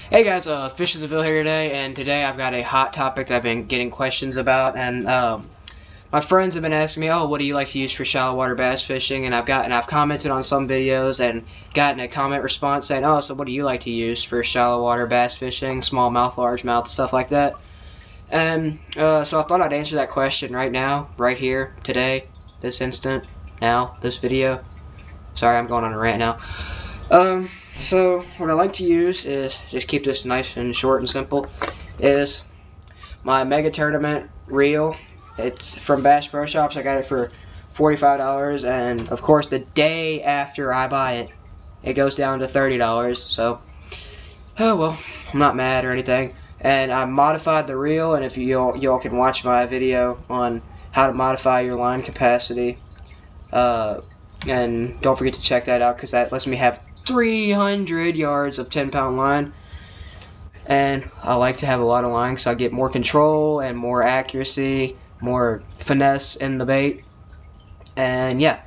Hey guys, Fish of the Ville here today, and today I've got a hot topic that I've been getting questions about, and my friends have been asking me, oh, what do you like to use for shallow water bass fishing? And I've commented on some videos and gotten a comment response saying, oh, so what do you like to use for shallow water bass fishing, smallmouth, largemouth, stuff like that? And so I thought I'd answer that question right now, right here, today, this instant, now, this video. Sorry, I'm going on a rant now. So what I like to use is, just keep this nice and short and simple, is my Mega Tournament reel. It's from Bass Pro Shops. I got it for $45, and of course the day after I buy it, it goes down to $30. So, oh well, I'm not mad or anything. And I modified the reel, and if y'all can watch my video on how to modify your line capacity, and don't forget to check that out because that lets me have 300 yards of 10-pound line. And I like to have a lot of line because I get more control and more accuracy, more finesse in the bait. And yeah,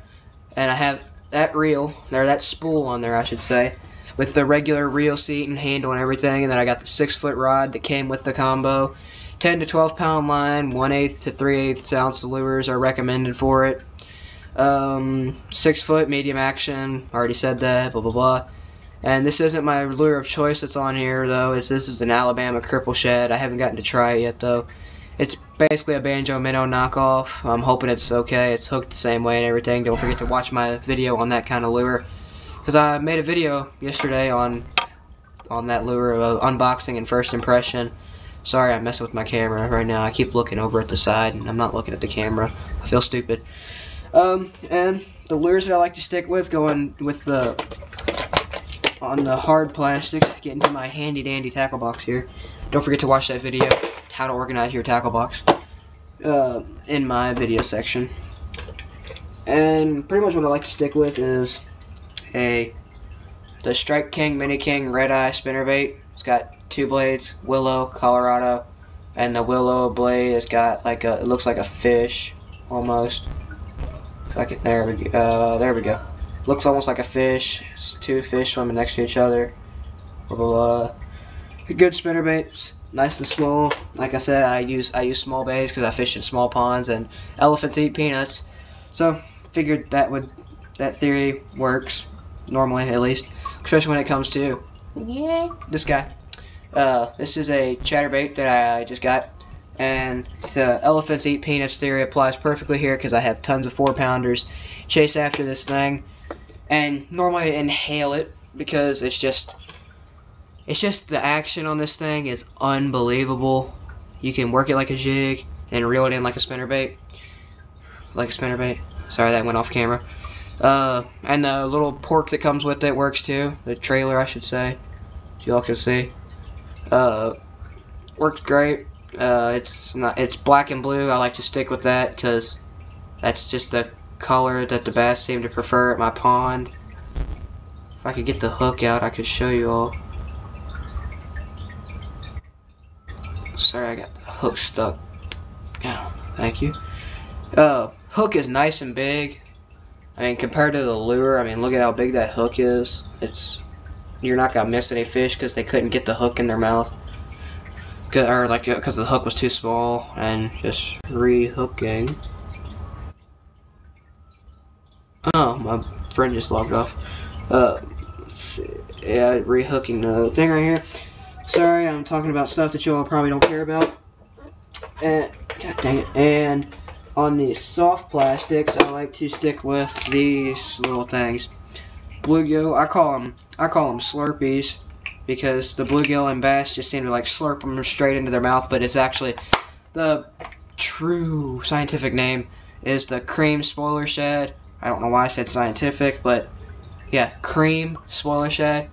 and I have that reel, or that spool on there I should say, with the regular reel seat and handle and everything. And then I got the 6-foot rod that came with the combo. 10 to 12 pound line, 1/8 to 3/8 ounce lures are recommended for it. 6-foot medium action, already said that, blah blah blah. And this isn't my lure of choice that's on here though. This is an Alabama Cripple Shad. I haven't gotten to try it yet though. It's basically a Banjo Minnow knockoff. I'm hoping it's okay. It's hooked the same way and everything. Don't forget to watch my video on that kind of lure, because I made a video yesterday on that lure of unboxing and first impression. Sorry, I'm messing with my camera right now. I keep looking over at the side and I'm not looking at the camera. I feel stupid. And the lures that I like to stick with, going with on the hard plastics, get into my handy dandy tackle box here. Don't forget to watch that video, how to organize your tackle box, in my video section. And pretty much what I like to stick with is the Strike King Mini King Red Eye spinnerbait. It's got 2 blades, Willow, Colorado, and the Willow blade has got like it looks like a fish almost. Like there we go. Looks almost like a fish. It's 2 fish swimming next to each other. Blah blah blah. Good spinnerbaits, nice and small. Like I said, I use small baits because I fish in small ponds and elephants eat peanuts. So figured that theory works normally, at least, especially when it comes to this guy. This is a chatterbait that I just got. And the elephants eat peanuts theory applies perfectly here because I have tons of 4-pounders chase after this thing, and normally inhale it because it's just the action on this thing is unbelievable. You can work it like a jig and reel it in like a spinnerbait. Sorry, that went off camera. And the little pork that comes with it works too. The trailer, I should say. So y'all can see. Works great. It's black and blue. I like to stick with that because that's just the color that the bass seem to prefer at my pond. If I could get the hook out, I could show you all. Sorry, I got the hook stuck. Yeah, thank you. Hook is nice and big. I mean, compared to the lure, I mean, look at how big that hook is. You're not gonna miss any fish because they couldn't get the hook in their mouth. Or like because the hook was too small. And just re-hooking. Oh, my friend just logged off. Yeah, re-hooking the thing right here. Sorry, I'm talking about stuff that y'all probably don't care about. And god dang it. And on the soft plastics, I like to stick with these little things. Bluegill. I call them Slurpees, because the bluegill and bass just seem to like slurp them straight into their mouth, but it's actually the true scientific name is the cream spoiler shad. I don't know why I said scientific, but yeah, cream spoiler shad.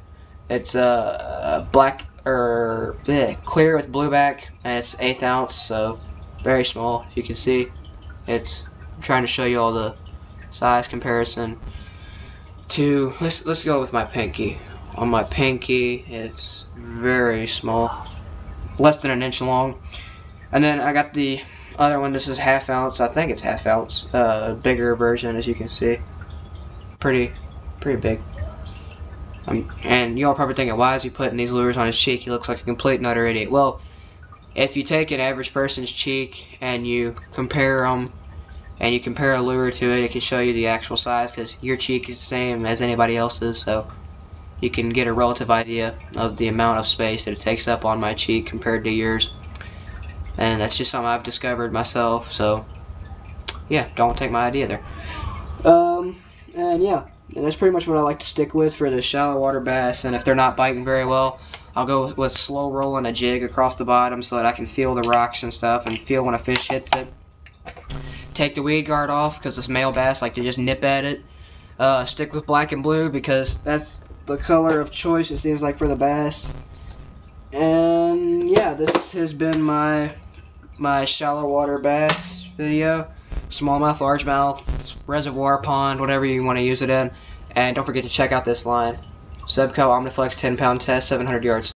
It's black or clear with blueback, and it's 1/8 ounce, so very small. As you can see, I'm trying to show you all the size comparison to. Let's go with my pinky. On my pinky, it's very small, less than 1 inch long. And then I got the other one. This is 1/2 ounce. I think it's 1/2 ounce. Bigger version, as you can see. Pretty big. And y'all probably thinking, why is he putting these lures on his cheek? He looks like a complete and utter idiot. Well, if you take an average person's cheek and you compare them, and you compare a lure to it, it can show you the actual size, because your cheek is the same as anybody else's, so you can get a relative idea of the amount of space that it takes up on my cheek compared to yours. And that's just something I've discovered myself, so yeah, don't take my idea there. And yeah, and that's pretty much what I like to stick with for the shallow water bass. And if they're not biting very well, I'll go with slow rolling a jig across the bottom so that I can feel the rocks and stuff and feel when a fish hits it. Take the weed guard off because this male bass like to just nip at it. Stick with black and blue because that's the color of choice, it seems like, for the bass. And yeah, this has been my shallow water bass video. Smallmouth, largemouth, reservoir, pond, whatever you want to use it in. And don't forget to check out this line. Sebco Omniflex 10-pound test, 700 yards.